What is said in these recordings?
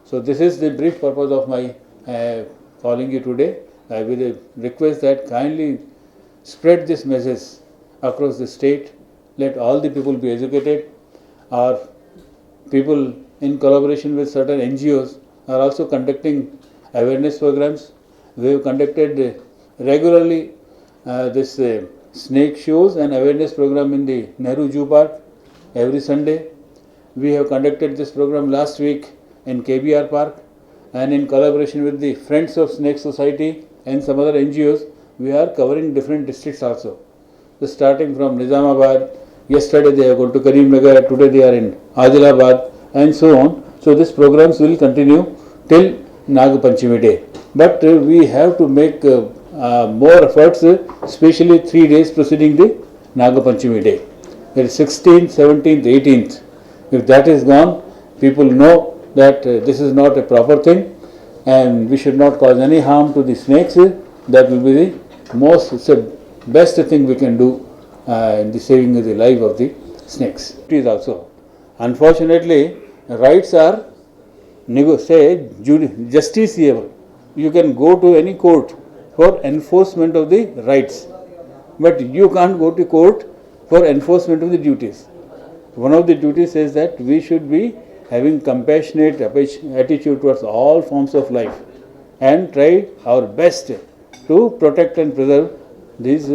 So this is the brief purpose of my calling you today. I will request that kindly spread this message across the state. Let all the people be educated. Our people, in collaboration with certain NGOs, are also conducting awareness programs. We have conducted regularly this snake shows and awareness program in the Nehru Zoo Park every Sunday. We have conducted this program last week in KBR Park, and in collaboration with the Friends of Snake Society and some other NGOs, we are covering different districts also. So starting from Nizamabad, yesterday they have gone to Karimnagar, today they are in Adilabad, and so on. So these programs will continue till Nag Panchami day. But we have to make more efforts, especially 3 days preceding the Nag Panchami day. That is 16th, 17th, 18th. If that is gone, people know that this is not a proper thing and we should not cause any harm to the snakes. That will be the most, best thing we can do in the saving of the life of the snakes. It is also. Unfortunately, rights are justiciable. You can go to any court for enforcement of the rights, but you can't go to court for enforcement of the duties. One of the duties says that we should be having compassionate attitude towards all forms of life and try our best to protect and preserve these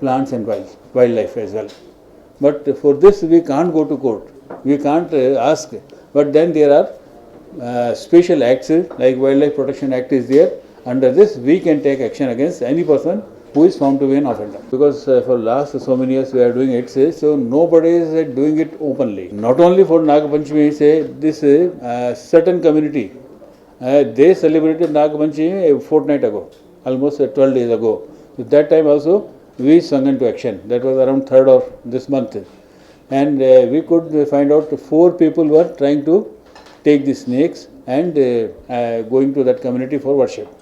plants and wildlife as well. But for this we can't go to court, we can't ask. But then there are special acts like Wildlife Protection Act is there. Under this we can take action against any person who is found to be an offender. Because for last so many years we are doing it, so nobody is doing it openly. Not only for Nag Panchami, this certain community, they celebrated Nag Panchami a fortnight ago, almost 12 days ago. At that time also we swung into action. That was around 3rd of this month. And we could find out 4 people were trying to take the snakes and going to that community for worship.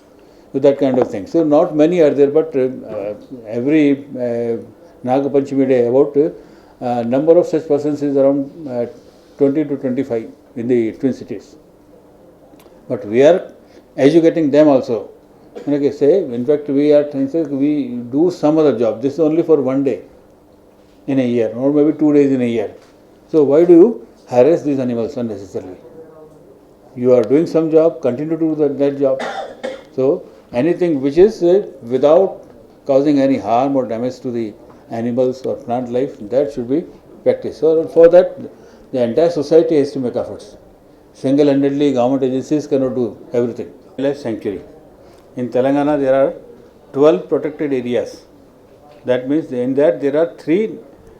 So that kind of thing. So not many are there, but every Nag Panchami day about number of such persons is around 20 to 25 in the Twin Cities. But we are educating them also. Okay, say, in fact, we do some other job. This is only for one day in a year, or maybe 2 days in a year. So why do you harass these animals unnecessarily? You are doing some job, continue to do that job. So anything which is without causing any harm or damage to the animals or plant life, that should be practiced. So for that, the entire society has to make efforts. Single-handedly, government agencies cannot do everything. Wildlife sanctuary. In Telangana, there are 12 protected areas. That means in that there are 3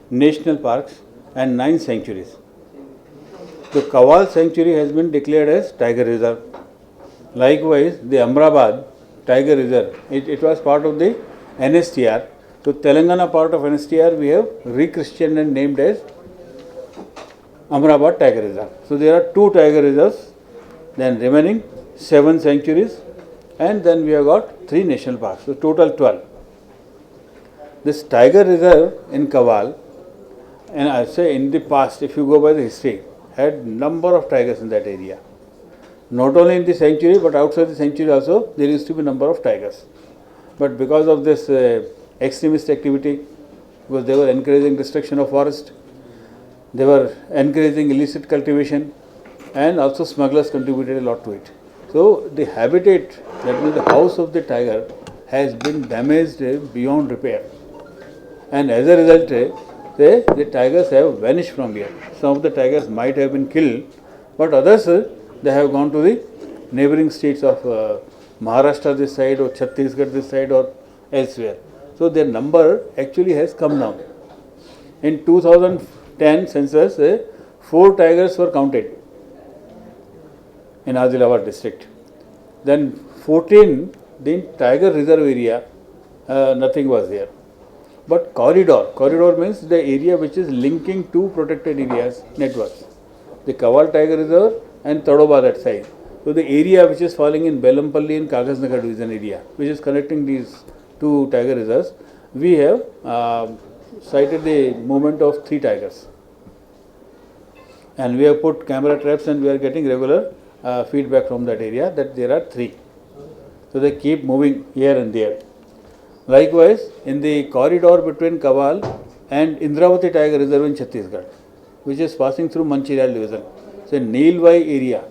national parks and 9 sanctuaries. The Kawal sanctuary has been declared as Tiger Reserve. Likewise, the Amrabad Tiger Reserve, it was part of the NSTR. So Telangana part of NSTR we have rechristened and named as Amrabad Tiger Reserve. So there are 2 tiger reserves, then remaining 7 sanctuaries, and then we have got 3 national parks. So total 12. This Tiger Reserve in Kawal, and I say in the past, if you go by the history, had number of tigers in that area. Not only in the sanctuary, but outside the sanctuary also, there used to be number of tigers. But because of this extremist activity, because they were encouraging destruction of forest, they were encouraging illicit cultivation, and also smugglers contributed a lot to it. So the habitat, that means the house of the tiger, has been damaged beyond repair. And as a result, the tigers have vanished from here. Some of the tigers might have been killed, but others, they have gone to the neighboring states of Maharashtra this side, or Chhattisgarh this side, or elsewhere. So their number actually has come down. In 2010 census, 4 tigers were counted in Adilabad district. Then 14, the tiger reserve area, nothing was there. But corridor means the area which is linking 2 protected areas networks, the Kawal Tiger Reserve and Tadoba that side. So the area which is falling in Belampalli and Kagasnagar division area, which is connecting these 2 tiger reserves, we have sighted the movement of 3 tigers. And we have put camera traps and we are getting regular feedback from that area that there are 3. So they keep moving here and there. Likewise, in the corridor between Kaval and Indravati Tiger Reserve in Chhattisgarh, which is passing through Mancherial division. So in Neelwai area,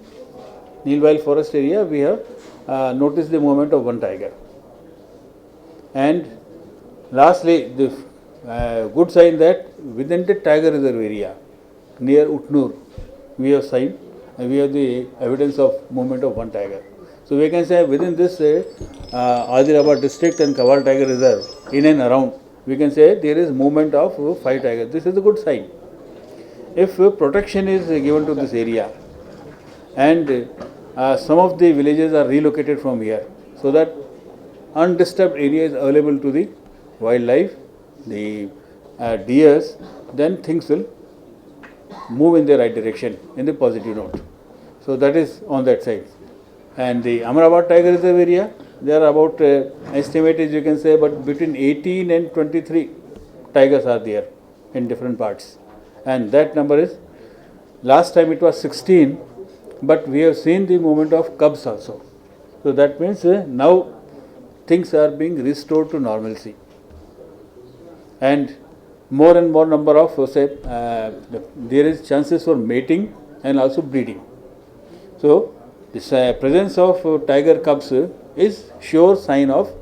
Neelwai forest area, we have noticed the movement of one tiger. And lastly, the good sign that within the tiger reserve area, near Utnur, we have sign, we have the evidence of movement of one tiger. So we can say within this Adilabad district and Kaval Tiger Reserve, in and around, we can say there is movement of 5 tigers. This is a good sign. If protection is given to this area and some of the villages are relocated from here, so that undisturbed area is available to the wildlife, the deers, then things will move in the right direction, in the positive note. So that is on that side. And the Amrabad Tiger Reserve area, there are about, estimated you can say, but between 18 and 23 tigers are there in different parts. And that number is, last time it was 16, but we have seen the movement of cubs also. So that means now things are being restored to normalcy. And more number of, there is chances for mating and also breeding. So this presence of tiger cubs is sure sign of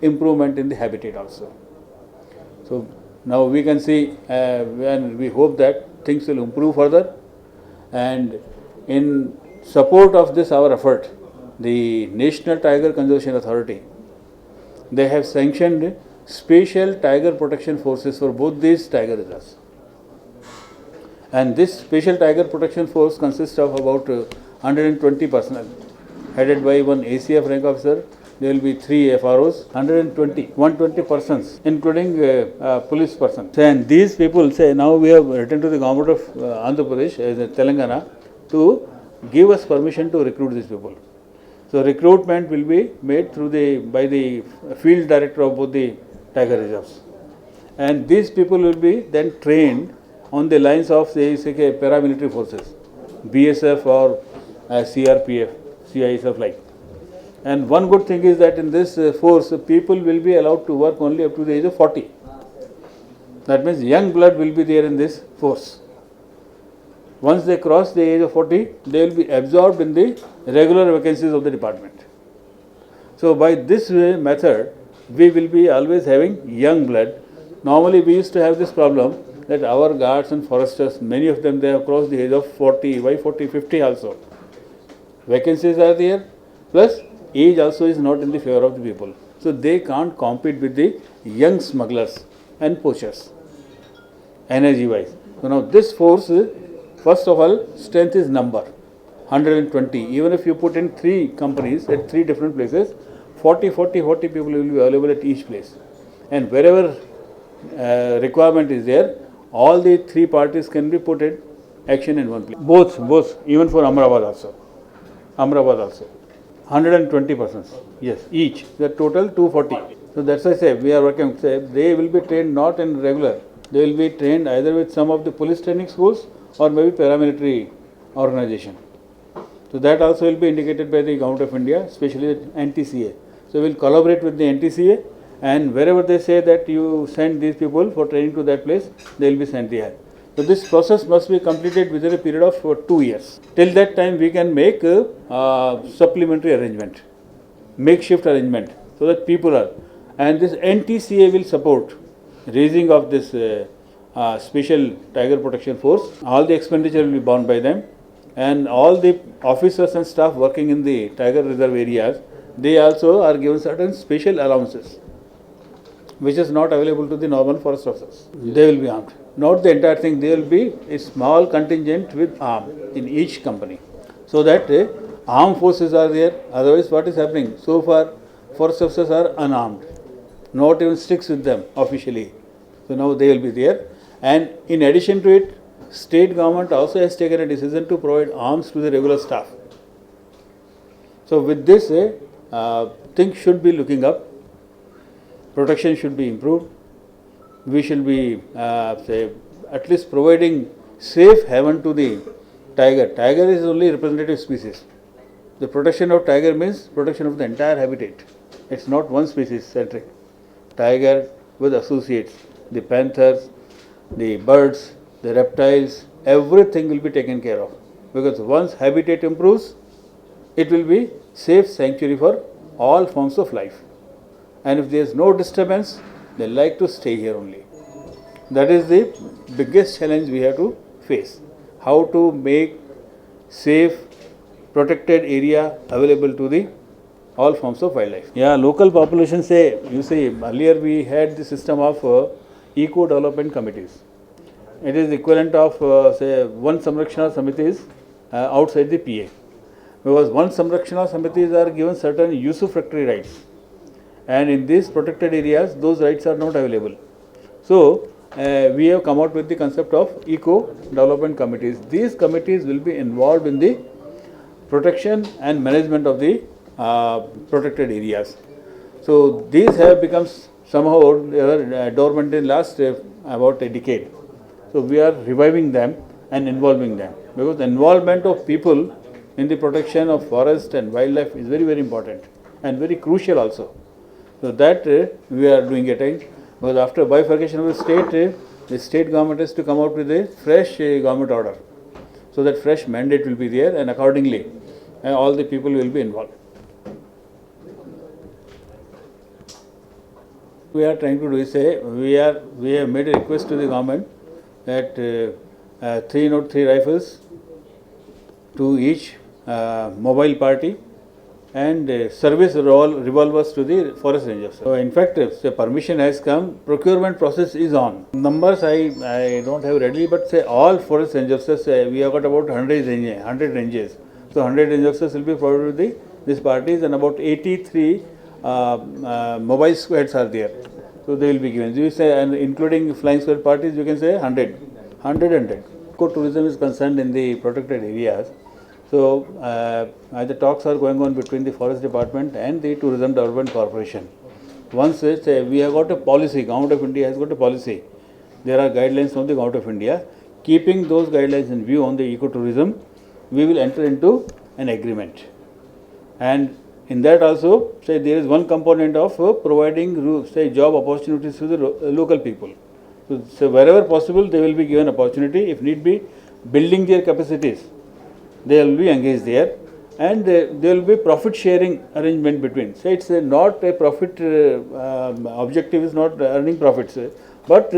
improvement in the habitat also. So now we can see and we hope that things will improve further. And in support of this our effort, the National Tiger Conservation Authority, they have sanctioned special tiger protection forces for both these tiger reserves. And this special tiger protection force consists of about 120 personnel, headed by one ACF rank officer. There will be 3 FROs, 120 persons, including police persons. And these people say, now we have written to the government of Andhra Pradesh, Telangana, to give us permission to recruit these people. So recruitment will be made by the field director of both the tiger reserves. And these people will be then trained on the lines of, say paramilitary forces, BSF or CRPF, CISF like. And one good thing is that in this force, people will be allowed to work only up to the age of 40. That means young blood will be there in this force. Once they cross the age of 40, they will be absorbed in the regular vacancies of the department. So by this method, we will be always having young blood. Normally we used to have this problem that our guards and foresters, many of them, they have crossed the age of 40, why 40, 50 also. Vacancies are there, plus age also is not in the favor of the people. So they can't compete with the young smugglers and poachers, energy wise. So now this force, first of all, strength is number, 120. Even if you put in 3 companies at 3 different places, 40 people will be available at each place. And wherever requirement is there, all the 3 parties can be put in action in one place. Both, even for Amrabad also. 120 persons, yes, each. The total 240. So that's why I say we are working. Say they will be trained not in regular. They will be trained either with some of the police training schools or maybe paramilitary organization. So that also will be indicated by the Government of India, especially the NTCA. So we will collaborate with the NTCA, and wherever they say that you send these people for training to that place, they will be sent there. So this process must be completed within a period of 2 years. Till that time we can make supplementary arrangement, makeshift arrangement, so that people are, and this NTCA will support raising of this special tiger protection force. All the expenditure will be borne by them, and all the officers and staff working in the tiger reserve areas, they also are given certain special allowances, which is not available to the normal forest officers. They will be armed. Not the entire thing, there will be a small contingent with arm in each company, so that armed forces are there. Otherwise, what is happening? So far, forest officers are unarmed, not even sticks with them officially. So now they will be there. And in addition to it, state government also has taken a decision to provide arms to the regular staff. So with this, things should be looking up. Protection should be improved. We should be at least providing safe haven to the tiger. Tiger is only representative species. The protection of tiger means protection of the entire habitat. It's not one species centric. Tiger with associates, the panthers, the birds, the reptiles, everything will be taken care of. Because once habitat improves, it will be safe sanctuary for all forms of life. And if there is no disturbance, they like to stay here only. That is the biggest challenge we have to face. How to make safe, protected area available to the all forms of wildlife. Yeah, local population say, you see, earlier we had the system of eco development committees. It is equivalent of say one Samrakshana Samitis outside the PA. Because one Samrakshana Samitis are given certain usufructory rights, and in these protected areas those rights are not available. So we have come out with the concept of eco development committees. These committees will be involved in the protection and management of the protected areas. So these have become somehow dormant in last about a decade. So we are reviving them and involving them, because the involvement of people in the protection of forest and wildlife is very, very important and very crucial also. So that we are doing it. Because after bifurcation of the state government has to come out with a fresh government order. So that fresh mandate will be there, and accordingly all the people will be involved. We are trying to do is say we have made a request to the government that 303 rifles to each mobile party and service revolvers to the forest rangers. So in fact, say permission has come, procurement process is on. Numbers I don't have readily, but say all forest rangers, we have got about 100 ranges. So 100 rangers will be provided with these parties, and about 83 mobile squads are there. So they will be given. You say, and including flying squad parties, you can say 100. Eco-tourism is concerned in the protected areas. So the talks are going on between the Forest Department and the Tourism Development Corporation. Once we have got a policy, Government of India has got a policy. There are guidelines from the Government of India. Keeping those guidelines in view on the ecotourism, we will enter into an agreement. And in that also, say there is one component of providing say job opportunities to the local people. So wherever possible, they will be given opportunity. If need be, building their capacities, they will be engaged there, and there will be profit sharing arrangement between. Say it's not a profit objective is not earning profits, but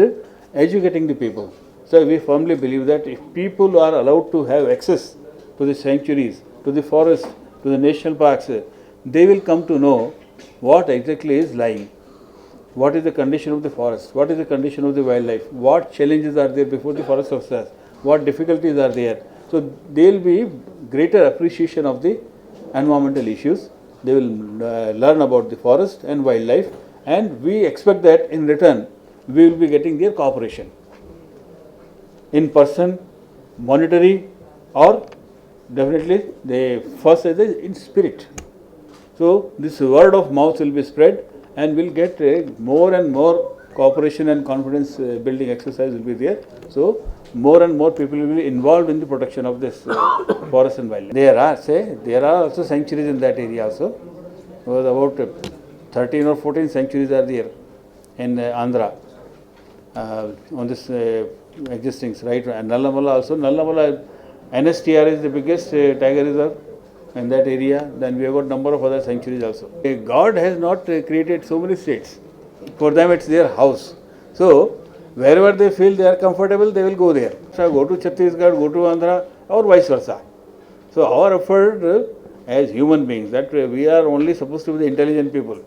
educating the people. So we firmly believe that if people are allowed to have access to the sanctuaries, to the forest, to the national parks, they will come to know what exactly is lying. What is the condition of the forest? What is the condition of the wildlife? What challenges are there before the forest officers? What difficulties are there? So there will be greater appreciation of the environmental issues. They will learn about the forest and wildlife, and we expect that in return we will be getting their cooperation in person, monetary, or definitely the first is in spirit. So this word of mouth will be spread, and we'll get more and more cooperation and confidence building exercise will be there. So more and more people will be involved in the protection of this forest and wildlife. There are also sanctuaries in that area also. About 13 or 14 sanctuaries are there in Andhra on this existing, right? And Nallamala also. Nallamala NSTR is the biggest tiger reserve in that area. Then we have got number of other sanctuaries also. God has not created so many states. For them it's their house. So wherever they feel they are comfortable, they will go there. So go to Chhattisgarh, go to Andhra, or vice versa. So our effort as human beings, that we are only supposed to be the intelligent people.